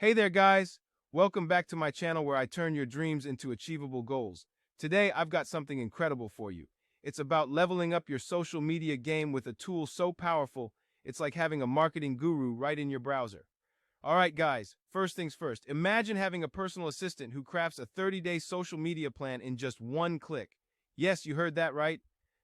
Hey there, guys! Welcome back to my channel where I turn your dreams into achievable goals. Today, I've got something incredible for you. It's about leveling up your social media game with a tool so powerful, it's like having a marketing guru right in your browser. All right, guys, first things first. Imagine having a personal assistant who crafts a 30-day social media plan in just one click. Yes, you heard that right.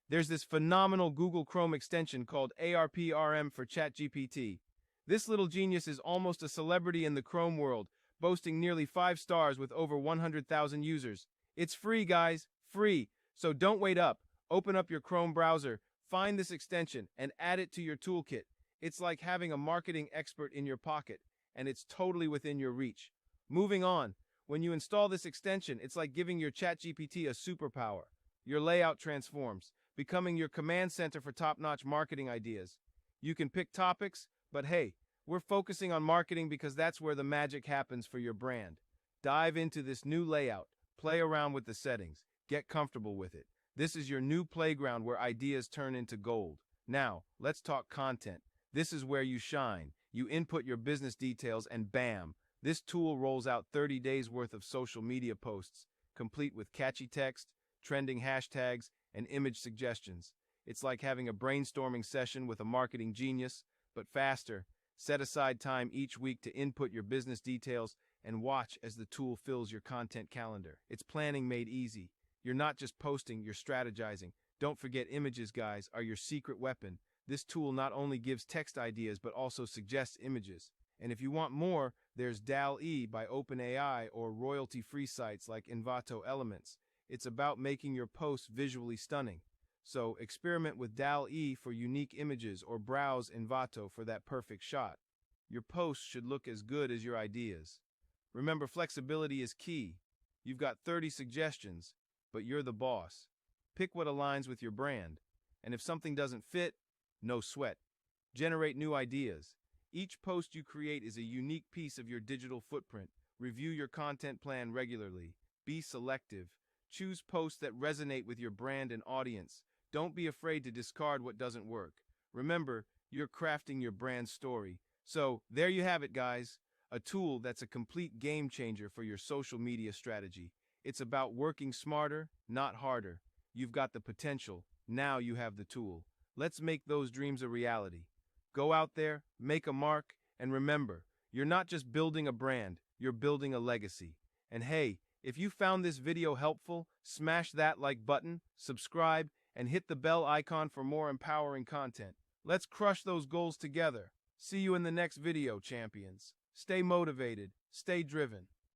There's this phenomenal Google Chrome extension called ARPRM for ChatGPT. This little genius is almost a celebrity in the Chrome world, boasting nearly 5 stars with over 100,000 users. It's free, guys, free. So don't wait up. Open up your Chrome browser, find this extension, and add it to your toolkit. It's like having a marketing expert in your pocket, and it's totally within your reach. Moving on, when you install this extension, it's like giving your ChatGPT a superpower. Your layout transforms, becoming your command center for top-notch marketing ideas. You can pick topics, but hey, we're focusing on marketing because that's where the magic happens for your brand. Dive into this new layout, play around with the settings, get comfortable with it. This is your new playground where ideas turn into gold. Now, let's talk content. This is where you shine. You input your business details and bam, this tool rolls out 30 days worth of social media posts, complete with catchy text, trending hashtags, and image suggestions. It's like having a brainstorming session with a marketing genius, but faster. Set aside time each week to input your business details and watch as the tool fills your content calendar. It's planning made easy. You're not just posting, you're strategizing. Don't forget images, guys, are your secret weapon. This tool not only gives text ideas but also suggests images. And if you want more, there's DALL-E by OpenAI or royalty-free sites like Envato Elements. It's about making your posts visually stunning. So experiment with DALL-E for unique images or browse Envato for that perfect shot. Your posts should look as good as your ideas. Remember, flexibility is key. You've got 30 suggestions, but you're the boss. Pick what aligns with your brand. And if something doesn't fit, no sweat. Generate new ideas. Each post you create is a unique piece of your digital footprint. Review your content plan regularly. Be selective. Choose posts that resonate with your brand and audience. Don't be afraid to discard what doesn't work. Remember, you're crafting your brand story. So, there you have it, guys. A tool that's a complete game changer for your social media strategy. It's about working smarter, not harder. You've got the potential. Now you have the tool. Let's make those dreams a reality. Go out there, make a mark, and remember, you're not just building a brand, you're building a legacy. And hey, if you found this video helpful, smash that like button, subscribe, and hit the bell icon for more empowering content. Let's crush those goals together. See you in the next video, champions. Stay motivated, stay driven.